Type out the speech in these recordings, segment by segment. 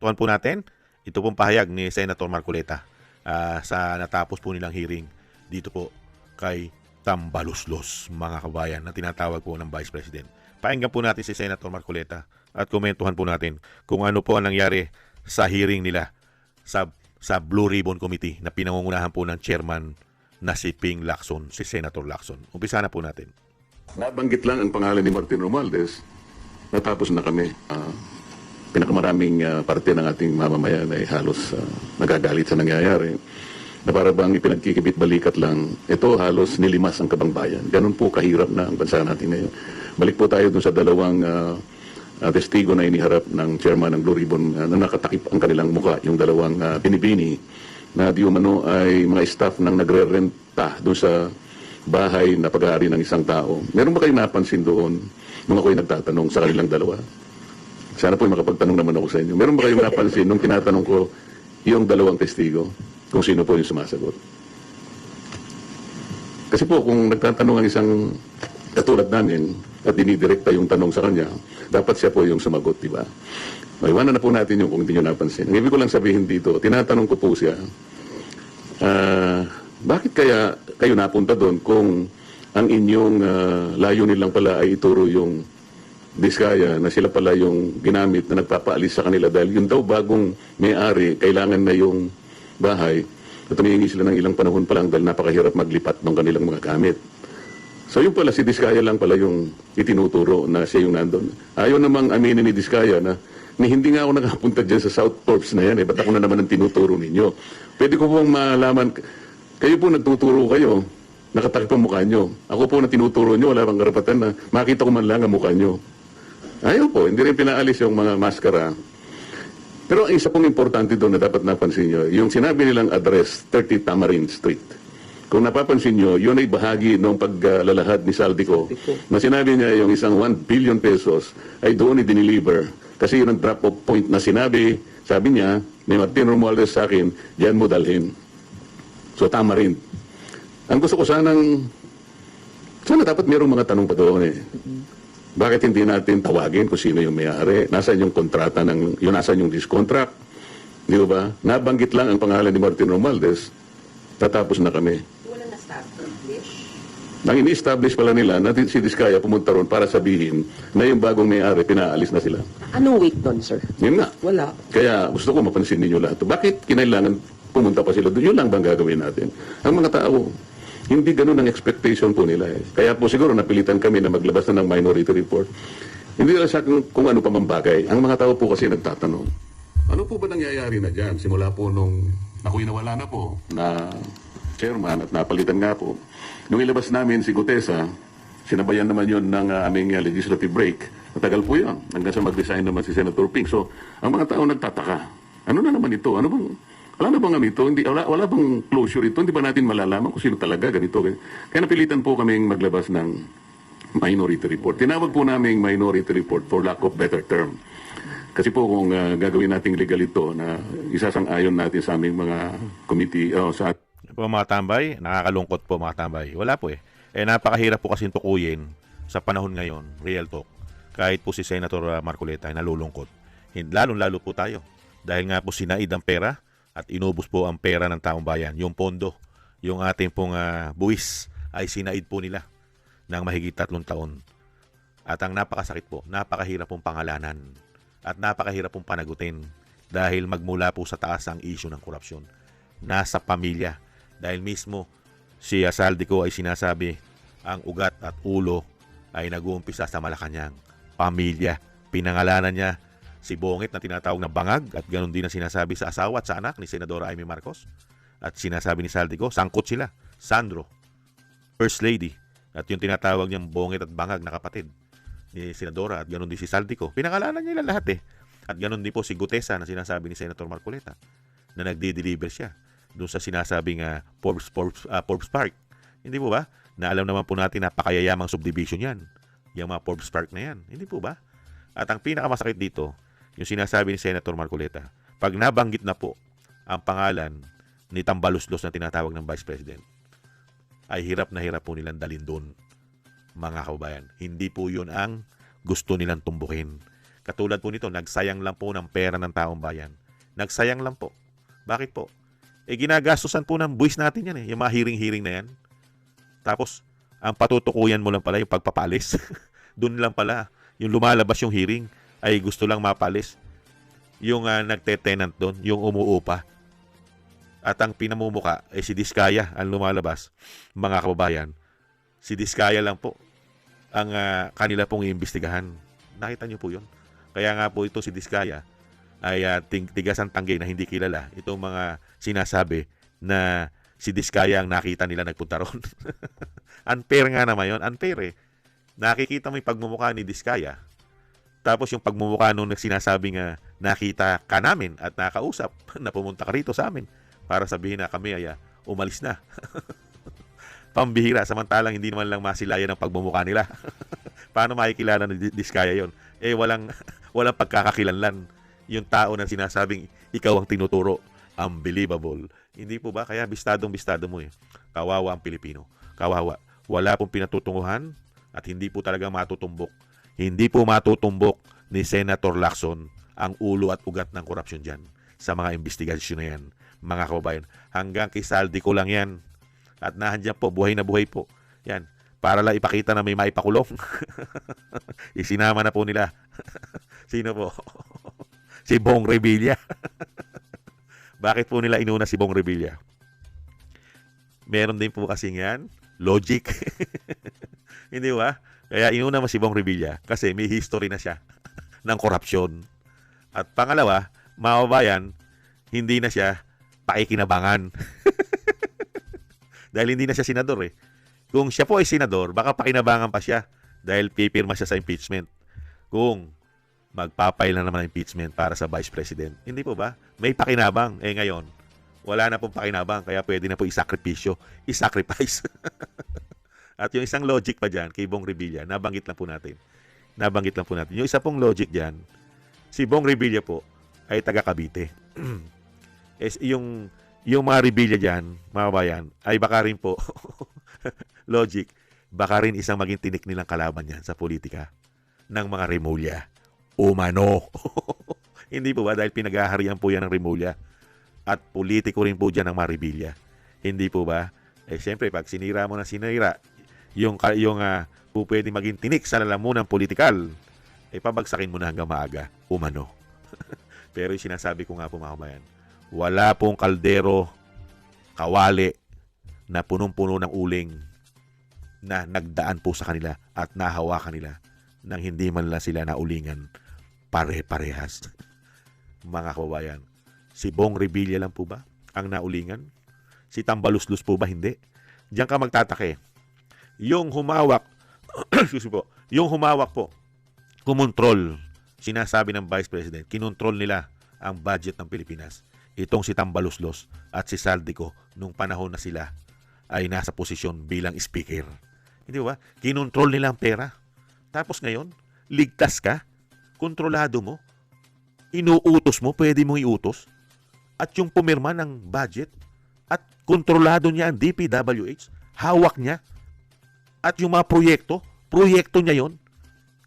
komentuhan po natin. Ito pong pahayag ni Senator Marcoleta sa natapos po nilang hearing dito po kay Tambaluslos, mga kabayan, na tinatawag po ng Vice President. Pakinggan po natin si Senator Marcoleta at komentuhan po natin kung ano po ang nangyari sa hearing nila sa Blue Ribbon Committee na pinangungunahan po ng chairman na si Ping Lacson, si Senator Lacson. Umpisa na po natin. Nabanggit lang ang pangalan ni Martin Romualdez, natapos na kami. Pinakamaraming parte ng ating mamamayan ay halos nagagalit sa nangyayari. Na para bang ipinagkikibit balikat lang, ito halos nilimas ang kabangbayan. Ganun po kahirap na ang bansa natin ngayon. Balik po tayo dun sa dalawang testigo na iniharap ng chairman ng Blue Ribbon na nakatakip ang kanilang muka, yung dalawang binibini na di umano ay mga staff ng nagre-renta doon sa bahay na pag-aari ng isang tao. Meron ba kayong napansin doon nung ako'y nagtatanong sa kanilang dalawa? Sana po makapagtanong naman ako sa inyo. Meron ba kayong napansin nung tinatanong ko yung dalawang testigo kung sino po yung sumasagot? Kasi po kung nagtatanong ang isang katulad namin at dinidirekta yung tanong sa kanya, dapat siya po yung sumagot, di ba? Iwanan na po natin yung kung hindi nyo napansin. Ang ibig ko lang sabihin dito, tinatanong ko po siya, bakit kaya kayo napunta doon kung ang inyong layunin lang pala ay ituro yung diskaya na sila pala yung ginamit na nagpapaalis sa kanila dahil yun daw bagong may-ari, kailangan na yung bahay at humihingi sila ng ilang panahon pa lang dahil napakahirap maglipat ng kanilang mga gamit. So yung pala si Diskaya lang pala yung itinuturo na siya yung nandun. Ayaw namang aminin ni Diskaya na hindi nga ako nakapunta dyan sa South Corps na yan, ba't ako na naman ang tinuturo ninyo? Pwede ko pong malaman, kayo po nagtuturo kayo, nakatakip ang mukha nyo. Ako po na tinuturo nyo, wala bang karapatan na makita ko man lang ang mukha nyo. Ayaw po, hindi rin pinaalis yung mga maskara. Pero ang isa pong importante doon na dapat napansin nyo, yung sinabi nilang address, 30 Tamarind Street. Kung napapansin nyo, yun ay bahagi ng paglalahad ni Saldico na sinabi niya yung isang 1 billion pesos ay doon i-deliver. Kasi yun ang drop-off point na sinabi, sabi niya, ni Martin Romualdez sa akin, diyan mo dalhin. So Tamarind. Ang gusto ko sana dapat mayroong mga tanong pa doon eh. Bakit hindi natin tawagin kung sino yung may-ari? Nasaan yung kontrata nasaan yung discontract? Di ba? Nabanggit lang ang pangalan ni Martin Romualdez, tatapos na kami. Wala na-establish? Nang ini-establish pala nila na si Diskaya pumunta ron para sabihin na yung bagong may-ari, pinaalis na sila. Anong week doon, sir? Yun nga. Wala. Kaya gusto ko mapansin ninyo lahat. Bakit kinailangan pumunta pa sila doon? Yun lang bang gagawin natin? Ang mga tao, hindi ganun ang expectation po nila eh. Kaya po siguro napilitan kami na maglabas na ng minority report. Hindi lang sa kung ano pa man bagay. Ang mga tao po kasi nagtatanong, ano po ba nangyayari na dyan? Simula po nung ako'y nawala na po na chairman at napalitan nga po. Nung ilabas namin si Gutesa, sinabayan naman yun ng aming legislative break. Matagal po yun. Hanggang sa mag-resign naman si Senator Ping. So, ang mga tao nagtataka. Ano na naman ito? Wala na bang ito? Wala bang closure ito? Hindi ba natin malalaman kung sino talaga ganito? Kaya napilitan po kaming maglabas ng minority report. Tinawag po namin minority report for lack of better term. Kasi po kung gagawin nating legal ito na isasang-ayon natin sa aming mga committee, sa Po mga tambay, nakakalungkot po mga tambay. Wala po eh. Napakahirap po kasi tukuyin sa panahon ngayon, real talk. Kahit po si Senator Marcoleta ay nalulungkot. Lalong-lalo po tayo. Dahil nga po sinaid ang pera at inubos po ang pera ng taong bayan. Yung pondo, yung ating pong buwis ay sinaid po nila ng mahigit 3 taon. At ang napakasakit po, napakahirap pong pangalanan at napakahirap pong panagutin dahil magmula po sa taas ang issue ng korupsyon. Nasa pamilya. Dahil mismo si Saldico ay sinasabi ang ugat at ulo ay nag-uumpisa sa Malacanang. Pamilya. Pinangalanan niya si Bongit na tinatawag na bangag at ganoon din ang sinasabi sa asawa at sa anak ni Senadora Amy Marcos. At sinasabi ni Saldico, sangkot sila. Sandro, First Lady. At yung tinatawag niyang Bongit at bangag na kapatid ni Senadora at ganoon din si Saldico. Pinangalanan niya lahat eh. At ganoon din po si Gutesa na sinasabi ni Senator Marcoleta na nagde-deliver siya doon sa sinasabing Forbes Park. Hindi po ba? Na alam naman po natin napakayayamang subdivision yan. Yung mga Forbes Park na yan. Hindi po ba? At ang pinakamasakit dito, yung sinasabi ni Senator Marcoleta, pag nabanggit na po ang pangalan ni Tambaluslos na tinatawag ng Vice President, ay hirap na hirap po nilang dalhin doon, mga kababayan. Hindi po yun ang gusto nilang tumbukin. Katulad po nito, nagsayang lang po ng pera ng taong bayan. Nagsayang lang po. Bakit po? Ginagastosan po ng buwis natin yan yung mga hearing-hearing na yan. Tapos, ang patutukuyan mo lang pala yung pagpapalis. Doon lang pala, yung lumalabas yung hearing, ay gusto lang mapalis. Yung nagte-tenant doon, yung umuupa. At ang pinamumuka ay si Diskaya ang lumalabas, mga kababayan. Si Diskaya lang po ang kanila pong iimbestigahan. Nakita niyo po yun? Kaya nga po ito si Diskaya ay tigas ang tanggi na hindi kilala. Itong mga sinasabi na si Diskaya ang nakita nila nagpunta ron. Unfair nga naman yun. Unfair eh. Nakikita mo yung pagmumukha ni Diskaya. Tapos yung pagmumukha nung sinasabing nakita ka namin at nakausap na pumunta ka rito sa amin para sabihin na kami ay umalis na. Pambihira. Samantalang hindi naman lang masilayan ang pagmumukha nila. Paano makikilala ni Diskaya yon? Walang pagkakakilanlan yung tao na sinasabing ikaw ang tinuturo. Unbelievable. Hindi po ba? Kaya bistadong mo eh. Kawawa ang Pilipino. Kawawa. Wala pong pinatutunguhan at hindi po talaga matutumbok. Hindi po matutumbok ni Senator Lacson ang ulo at ugat ng korupsyon dyan sa mga investigasyon na yan, mga kababayan. Hanggang kay Saldi ko lang yan. At nahandyan po, buhay na buhay po. Yan. Para lang ipakita na may maipakulong. Isinama na po nila. Sino po? Si Bong Revilla. Bakit po nila inuna si Bong Revilla? Meron din po kasing yan. Logic. Hindi ba? Kaya inuna mo si Bong Revilla kasi may history na siya ng korupsyon. At pangalawa, mga kababayan, hindi na siya pakikinabangan. Dahil hindi na siya senador eh. Kung siya po ay senador, baka pakinabangan pa siya dahil pipirma siya sa impeachment. Kung magpapail na naman ng impeachment para sa Vice President. Hindi po ba? May pakinabang. Ngayon, wala na pong pakinabang kaya pwede na po isakripisyo, isacrifice. At yung isang logic pa dyan, kay Bong Revilla, nabanggit lang po natin. Yung isa pong logic dyan, si Bong Revilla po ay taga Cavite. yung mga Revilla dyan, mga bayan, ay baka rin po, logic, baka rin isang maging tinik nilang kalaban yan sa politika ng mga Remulla. Umano. Hindi po ba? Dahil pinag-aharian po yan ng Remulla. At politiko rin po dyan ng mga Revilla. Hindi po ba? Siyempre, pag sinira mo na sinira, yung po pwede maging tinik sa lalamunan politikal, pabagsakin mo na hanggang maaga. Umano. Pero yung sinasabi ko nga po mga kabayan, wala pong kaldero, kawali, na punong-puno ng uling na nagdaan po sa kanila at nahawakan nila nang hindi man lang sila naulingan pare-parehas. Mga kababayan, si Bong Revilla lang po ba ang naulingan? Si Tambaluslos po ba hindi? Diyan ka magtatake. Yung humawak, yung humawak po, kumontrol, sinasabi ng Vice President, kinontrol nila ang budget ng Pilipinas. Itong si Tambaluslos at si Saldico nung panahon na sila ay nasa posisyon bilang speaker. Hindi ba? Kinontrol nila ang pera. Tapos ngayon, ligtas ka, kontrolado mo, inuutos mo, pwede mong iutos, at yung pumirma ng budget, at kontrolado niya ang DPWH, hawak niya, at yung mga proyekto niya yon.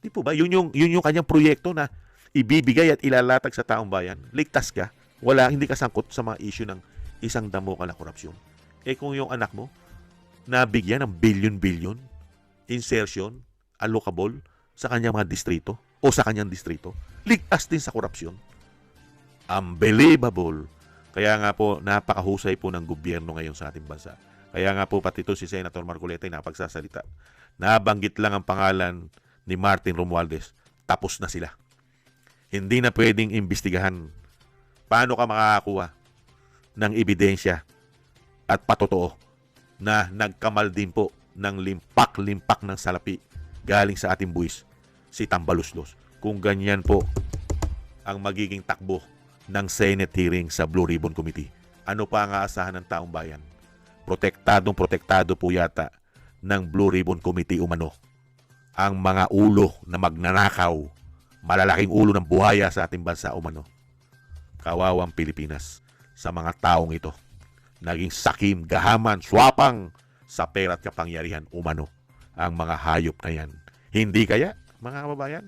Di po ba? Yun yung kanyang proyekto na ibibigay at ilalatag sa taong bayan. Ligtas ka. Hindi ka sangkot sa mga issue ng isang damo ka na korupsyon. Kung yung anak mo, nabigyan ng billion-billion, insertion, allocable sa kanyang mga distrito o sa kanyang distrito, ligtas din sa korupsyon. Unbelievable. Kaya nga po, napakahusay po ng gobyerno ngayon sa ating bansa. Kaya nga po pati ito si Senator Marcoleta ay napagsasalita. Nabanggit lang ang pangalan ni Martin Romualdez. Tapos na sila. Hindi na pwedeng imbestigahan. Paano ka makakakuha ng ebidensya at patotoo na nagkamal din po ng limpak-limpak ng salapi galing sa ating buwis, si Tambaluslos. Kung ganyan po ang magiging takbo ng Senate hearing sa Blue Ribbon Committee, ano pa ang aasahan ng taong bayan? Protektado po yata ng Blue Ribbon Committee umano ang mga ulo na magnanakaw, malalaking ulo ng buhaya sa ating bansa umano. Kawawang Pilipinas sa mga taong ito. Naging sakim, gahaman, swapang sa pera at kapangyarihan umano ang mga hayop na yan. Hindi kaya, mga kababayan?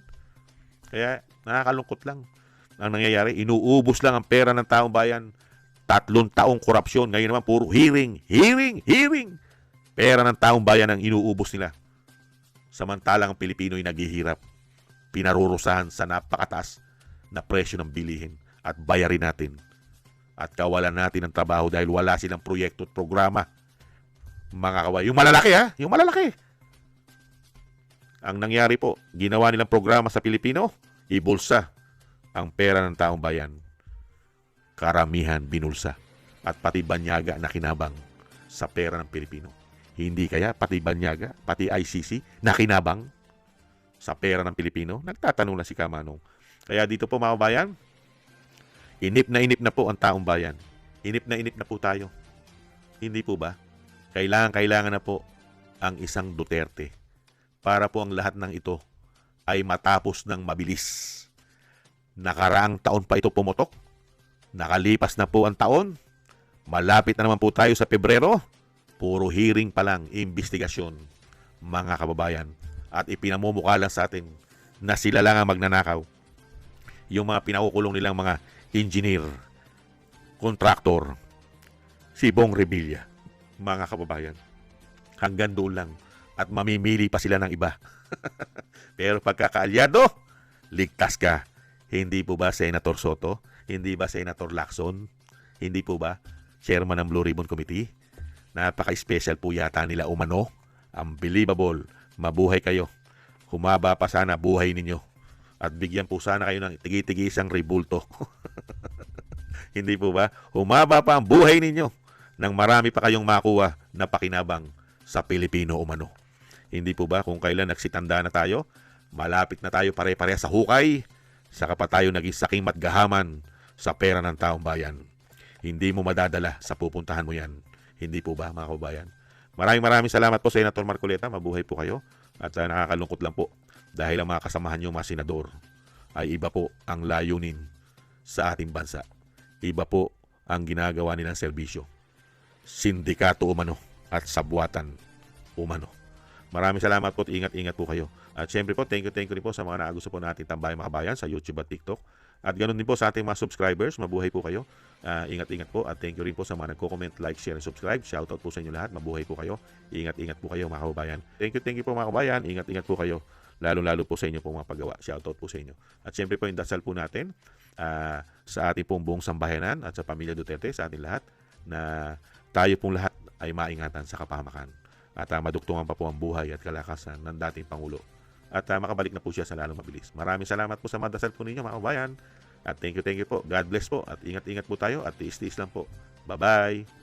Kaya nakakalungkot lang ang nangyayari. Inuubos lang ang pera ng taong bayan. 3 taong korupsyon. Ngayon naman puro hearing. Pera ng taong bayan ang inuubos nila. Samantalang ang Pilipino'y naghihirap. Pinarurusahan sa napakataas na presyo ng bilihin at bayarin natin. At kawalan natin ng trabaho dahil wala silang proyekto at programa. Mga kaway. Yung malalaki ha? Yung malalaki. Ang nangyari po, ginawa nilang programa sa Pilipino, ibulsa ang pera ng taong bayan. Karamihan binulsa. At pati banyaga na kinabang sa pera ng Pilipino. Hindi kaya pati banyaga, pati ICC na kinabang sa pera ng Pilipino? Nagtatanong lang si Kamanong. Kaya dito po mga kabayan, inip na po ang taong bayan. Inip na po tayo. Hindi po ba? Kailangan na po ang isang Duterte para po ang lahat ng ito ay matapos ng mabilis. Nakaraang taon pa ito pumutok. Nakalipas na po ang taon. Malapit na naman po tayo sa Pebrero. Puro hearing pa lang, investigasyon, mga kababayan. At ipinamumukha lang sa atin na sila lang ang magnanakaw. Yung mga pinakukulong nilang mga engineer, kontraktor, si Bong Revilla, mga kababayan. Hanggang doon lang. At mamimili pa sila ng iba. Pero pagkakaalyado, ligtas ka. Hindi po ba Senator Soto? Hindi ba Senator Lacson? Hindi po ba Chairman ng Blue Ribbon Committee? Napaka-special po yata nila umano. Unbelievable. Mabuhay kayo. Humaba pa sana buhay ninyo. At bigyan po sana kayo ng tigi-tigisang rebulto. Hindi po ba? Humaba pa ang buhay ninyo nang marami pa kayong makuha na pakinabang sa Pilipino umano. Hindi po ba kung kailan nagsitanda na tayo, malapit na tayo pare-pareha sa hukay, saka pa tayo naging saking matgahaman sa pera ng taong bayan. Hindi mo madadala sa pupuntahan mo yan. Hindi po ba mga kababayan? Maraming salamat po Senator Marcoleta. Mabuhay po kayo. At nakakalungkot lang po dahil ang mga kasamahan nyo mga senador ay iba po ang layunin sa ating bansa. Iba po ang ginagawa nilang serbisyo. Sindikato umano at sabwatan umano. Maraming salamat po at ingat-ingat po kayo. At syempre po, thank you rin po sa mga naagusto po natin tambay mga kabayan sa YouTube at TikTok. At ganoon din po sa ating mga subscribers. Mabuhay po kayo. Ingat-ingat po. At thank you rin po sa mga nagko-comment, like, share, and subscribe. Shoutout po sa inyo lahat. Mabuhay po kayo. Ingat-ingat po kayo mga kababayan. Thank you po mga kababayan. Ingat-ingat po kayo. Lalo-lalo po sa inyo po mga paggawa. Shoutout po sa inyo. At syempre po yung dasal po natin sa ating pong buong sambayanan at sa pamilya Duterte, sa ating lahat, na tayo pong lahat ay maingatan sa kapahamakan. At madugtungan pa po ang buhay at kalakasan ng dating Pangulo. At makabalik na po siya sa lalong mabilis. Maraming salamat po sa mga dasal po ninyo mga kabayan. At thank you po. God bless po. At ingat-ingat po tayo at tiis-tiis lang po. Bye-bye.